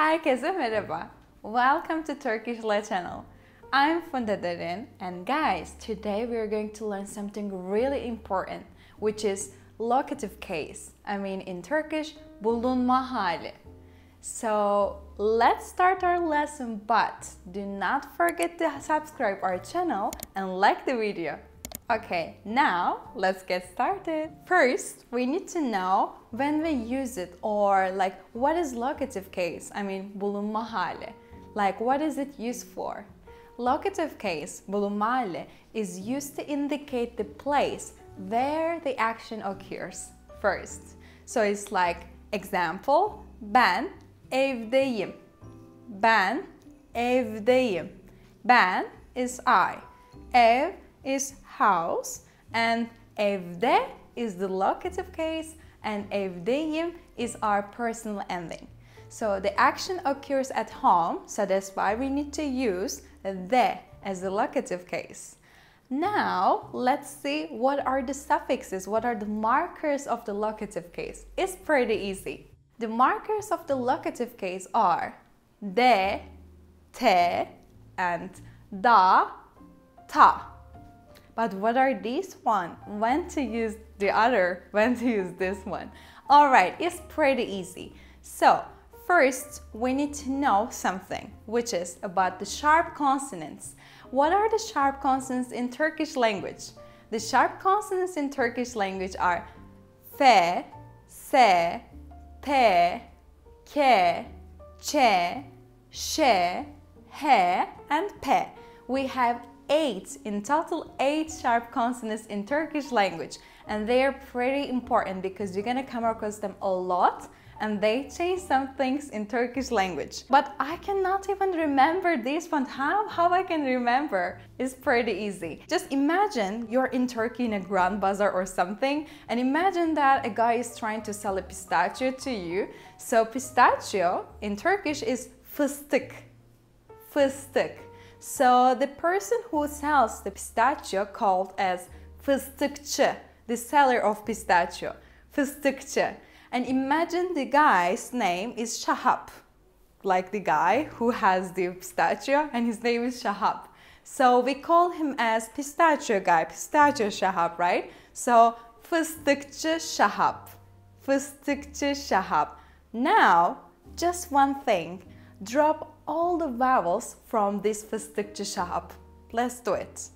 Herkese merhaba. Welcome to Turkishle channel. I'm Funda and guys, today we are going to learn something really important, which is locative case. I mean in Turkish, bulunma hali. So let's start our lesson, but do not forget to subscribe our channel and like the video. Okay, now let's get started. First, we need to know when we use it, or like what is locative case? I mean bulunma hali. Like what is it used for? Locative case, bulunma hali, is used to indicate the place where the action occurs first. So it's like example, ben evdeyim. Ben evdeyim. Ben is I. Ev is house, and evde is the locative case, and evdeyim is our personal ending. So the action occurs at home, so that's why we need to use the as the locative case. Now let's see what are the suffixes, what are the markers of the locative case. It's pretty easy. The markers of the locative case are de, te, and da, ta. But what are these one? When to use the other, when to use this one? Alright, it's pretty easy. So, first we need to know something, which is about the sharp consonants. What are the sharp consonants in Turkish language? The sharp consonants in Turkish language are fe, se, te, ke, che, she, he, and pe. We have in total 8 sharp consonants in Turkish language, and they are pretty important because you're gonna come across them a lot and they change some things in Turkish language. But I cannot even remember this one. How I can remember? It's pretty easy. Just imagine you're in Turkey in a grand bazaar or something, and imagine that a guy is trying to sell a pistachio to you. So pistachio in Turkish is fıstık. Fıstık. So the person who sells the pistachio called as fıstıkçı, the seller of pistachio, fıstıkçı. And imagine the guy's name is Shahab, like the guy who has the pistachio, and his name is Shahab. So we call him as pistachio guy, pistachio Shahab, right? So fıstıkçı Shahab, fıstıkçı Shahab. Now, just one thing. Drop all the vowels from this fıstıkçı Shahab. Let's do it.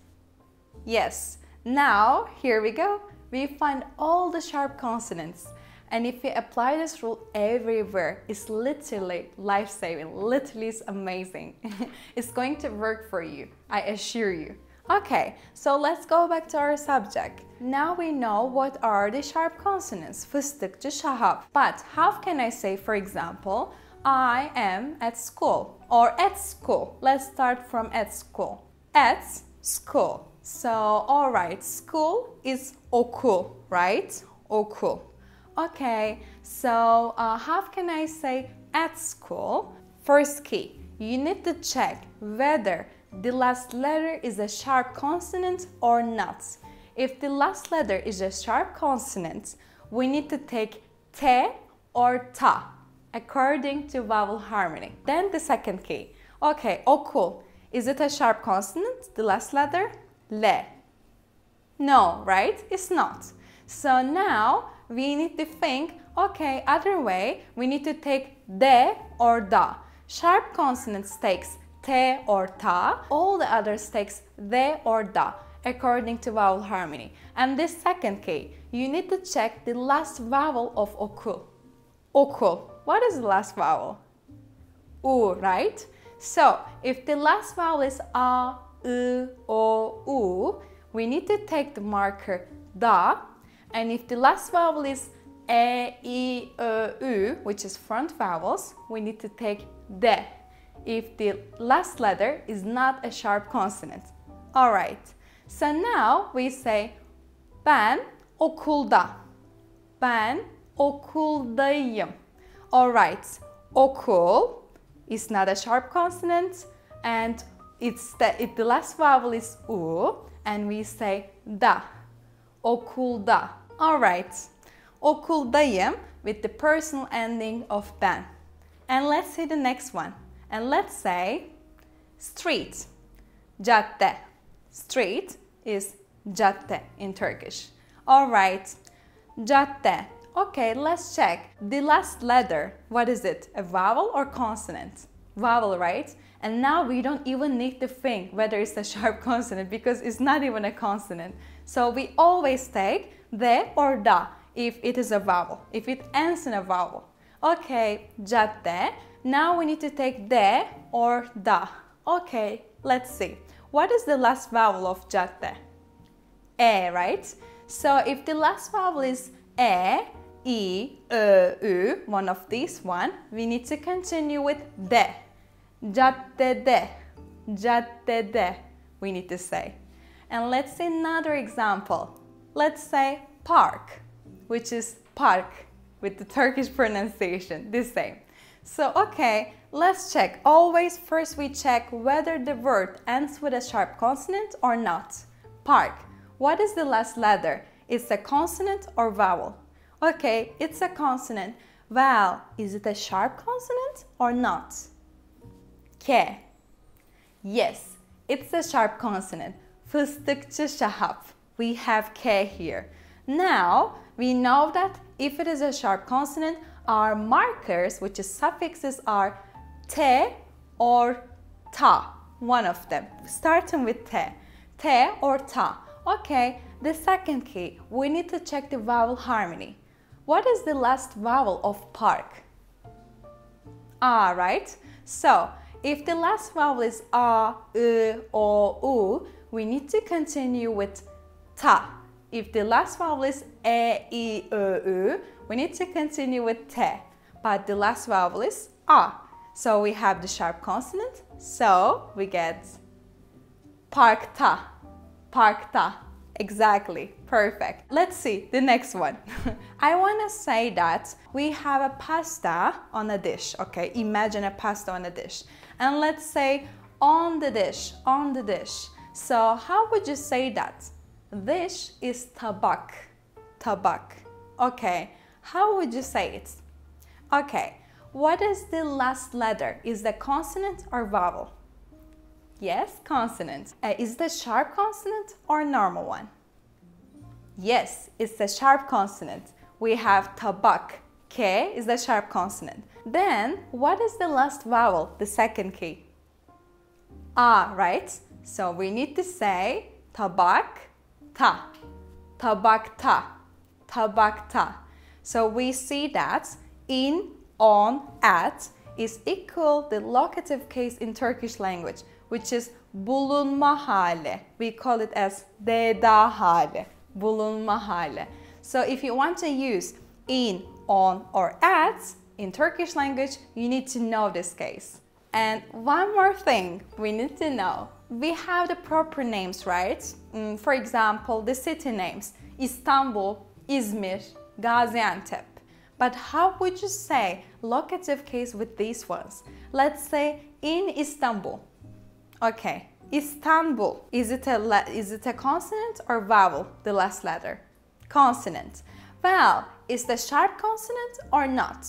Yes. Now, here we go. We find all the sharp consonants. And if you apply this rule everywhere, it's literally life-saving. Literally, it's amazing. It's going to work for you, I assure you. Okay, so let's go back to our subject. Now we know what are the sharp consonants, fıstıkçı Shahab. But how can I say, for example, I am at school, or at school. Let's start from at school. At school. So, alright, school is okul, right? Okul. Okay, so how can I say at school? First key, you need to check whether the last letter is a sharp consonant or not. If the last letter is a sharp consonant, we need to take te or ta, according to vowel harmony. Then the second key. Okay, okul. Is it a sharp consonant, the last letter? Le. No, right? It's not. So now we need to think, okay, other way, we need to take de or da. Sharp consonants takes te or ta. All the others takes de or da, according to vowel harmony. And this second key, you need to check the last vowel of okul. Okul. What is the last vowel? U, right? So, if the last vowel is a, I, o, u, we need to take the marker da. And if the last vowel is e, I, o, u, which is front vowels, we need to take de. If the last letter is not a sharp consonant. Alright. So now we say ben okulda. Ben okuldayım. Alright, okul is not a sharp consonant, and the last vowel is u, and we say da. Okulda. Alright, okuldayım with the personal ending of ben. And let's see the next one. And let's say street. Cadde. Street is cadde in Turkish. Alright, cadde. Okay, let's check. The last letter, what is it? A vowel or consonant? Vowel, right? And now we don't even need to think whether it's a sharp consonant because it's not even a consonant. So we always take the or da if it is a vowel, if it ends in a vowel. Okay, cadde. Now we need to take the or da. Okay, let's see. What is the last vowel of cadde? E, right? So if the last vowel is e, I, Ü, one of these one, we need to continue with de. Caddede, caddede, we need to say. And let's see another example. Let's say park, which is park with the Turkish pronunciation, the same. So, okay, let's check. Always first we check whether the word ends with a sharp consonant or not. Park. What is the last letter? It's a consonant or vowel? Okay, it's a consonant. Well, is it a sharp consonant or not? K. Yes, it's a sharp consonant. Fıstıkçı şahap. We have K here. Now, we know that if it is a sharp consonant, our markers, which is suffixes, are T or ta. One of them, starting with T. T or ta. Okay, the second key, we need to check the vowel harmony. What is the last vowel of park? A, right? So, if the last vowel is A, I, O, U, we need to continue with ta. If the last vowel is E, I, Ö, Ü, we need to continue with T. But the last vowel is A. So we have the sharp consonant. So we get parkta. Parkta. Exactly. Perfect. Let's see the next one. I want to say that we have a pasta on a dish. Okay, imagine a pasta on a dish. And let's say on the dish, on the dish. So how would you say that? Dish is tabak. Tabak. Okay, how would you say it? Okay, what is the last letter? Is the consonant or vowel? Yes, consonant. Is the sharp consonant or normal one? Yes, it's the sharp consonant. We have tabak. K is the sharp consonant. Then, what is the last vowel, the second key? A, right? So we need to say tabak ta. Tabak ta. Tabak ta. So we see that in, on, at is equal the locative case in Turkish language, which is bulunma hali. We call it as deda hali. Bulunma hali. So if you want to use in, on, or at in Turkish language, you need to know this case. And one more thing we need to know. We have the proper names, right? For example, the city names. Istanbul, İzmir, Gaziantep. But how would you say locative case with these ones? Let's say in Istanbul. Okay, Istanbul. Is it a consonant or vowel, the last letter? Consonant. Well, is the sharp consonant or not?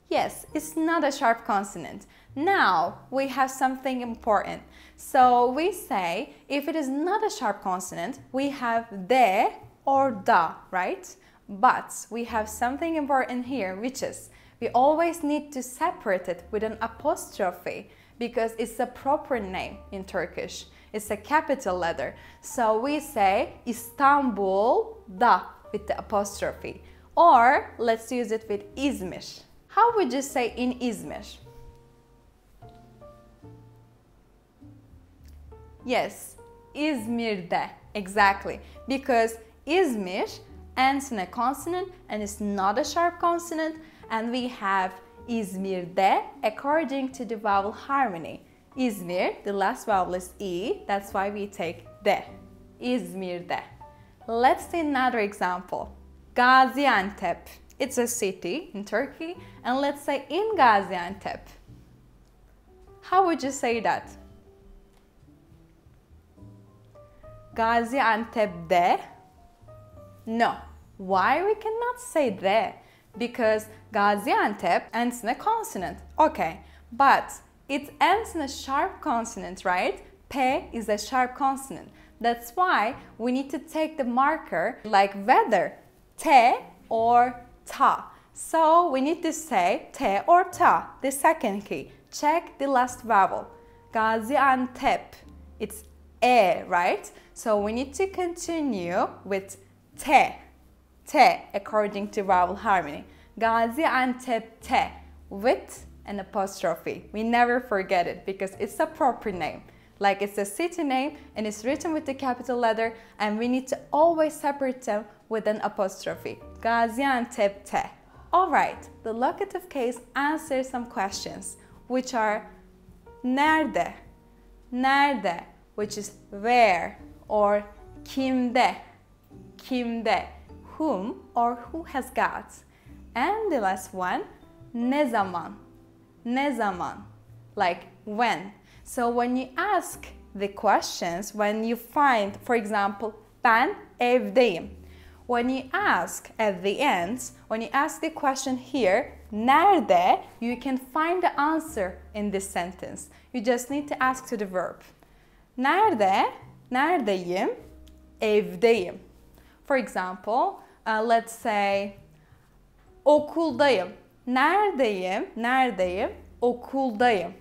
Yes, it's not a sharp consonant. Now we have something important. So we say if it is not a sharp consonant, we have de or da, right? But we have something important here, which is we always need to separate it with an apostrophe because it's a proper name in Turkish. It's a capital letter. So we say İstanbul da with the apostrophe. Or let's use it with İzmir. How would you say in İzmir? Yes, İzmir'de. Exactly. Because İzmir ends in a consonant and it's not a sharp consonant, and we have İzmir'de according to the vowel harmony. İzmir, the last vowel is I, that's why we take de. İzmir'de. Let's see another example. Gaziantep. It's a city in Turkey, and let's say in Gaziantep. How would you say that? Gaziantep'de? No. Why we cannot say de? because Gaziantep ends in a consonant. Okay, but it ends in a sharp consonant, right? P is a sharp consonant. That's why we need to take the marker like whether T or ta. So we need to say T or ta, the second key. Check the last vowel. Gaziantep, it's E, right? So we need to continue with T, according to vowel harmony. Gaziantep T with an apostrophe. We never forget it because it's a proper name. Like it's a city name and it's written with the capital letter, and we need to always separate them with an apostrophe. Gaziantep T. Alright, the locative case answers some questions, which are nerede, nerede, which is where, or kimde, kimde, whom or who has got. And the last one, ne zaman, like when. So when you ask the questions, when you find, for example, ben evdeyim. When you ask at the end, when you ask the question here, nerede, you can find the answer in this sentence. You just need to ask to the verb. Nerede, neredeyim, evdeyim. For example, let's say, okuldayım. Neredeyim, neredeyim, okuldayım.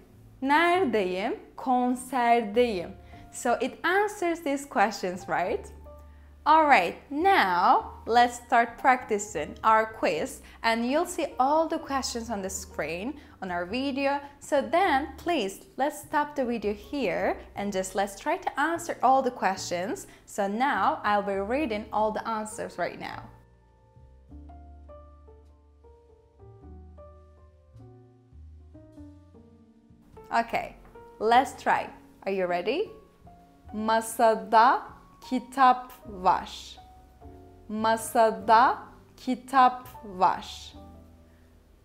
Neredeyim, konserdeyim. So it answers these questions, right? Alright, now let's start practicing our quiz, and you'll see all the questions on the screen on our video. So then please, let's stop the video here and just let's try to answer all the questions. So now I'll be reading all the answers right now. Okay, let's try. Are you ready? Masada kitap var. Masada kitap var.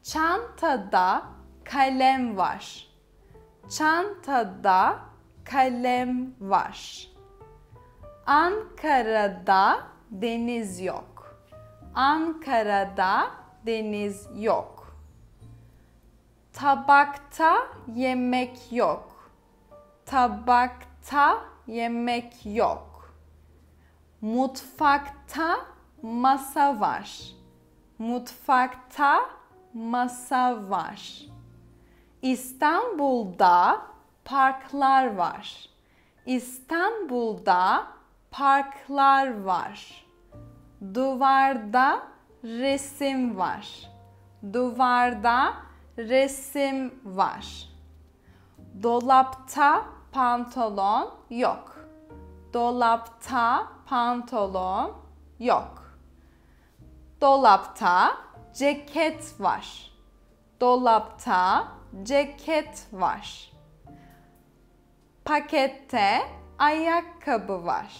Çantada kalem var. Çantada kalem var. Ankara'da deniz yok. Ankara'da deniz yok. Tabakta yemek yok. Tabakta yemek yok. Mutfakta masa var. Mutfakta masa var. İstanbul'da parklar var. İstanbul'da parklar var. Duvarda resim var. Duvarda resim var. Dolapta pantolon yok. Dolapta pantolon yok. Dolapta ceket var. Dolapta ceket var. Pakette ayakkabı var.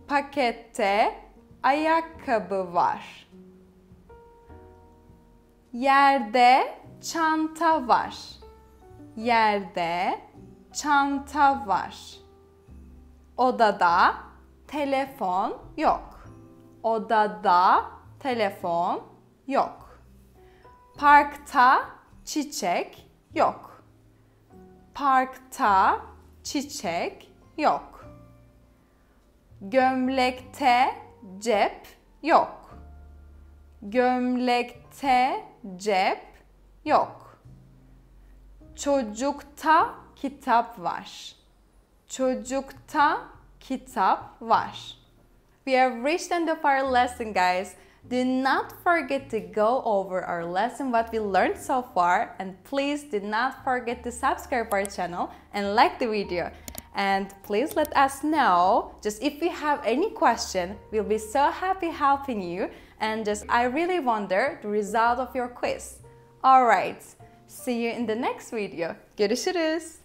Pakette ayakkabı var. Yerde çanta var. Yerde çanta var. Odada telefon yok. Odada telefon yok. Parkta çiçek yok. Parkta çiçek yok. Gömlekte cep yok. Gömlekte cep yok. Çocukta kitap var. Çocukta kitap var. We have reached the end of our lesson, guys. Do not forget to go over our lesson, what we learned so far, and please do not forget to subscribe our channel and like the video. And please let us know, just if you have any question, we'll be so happy helping you. And just, I really wonder the result of your quiz. Alright, see you in the next video. Görüşürüz.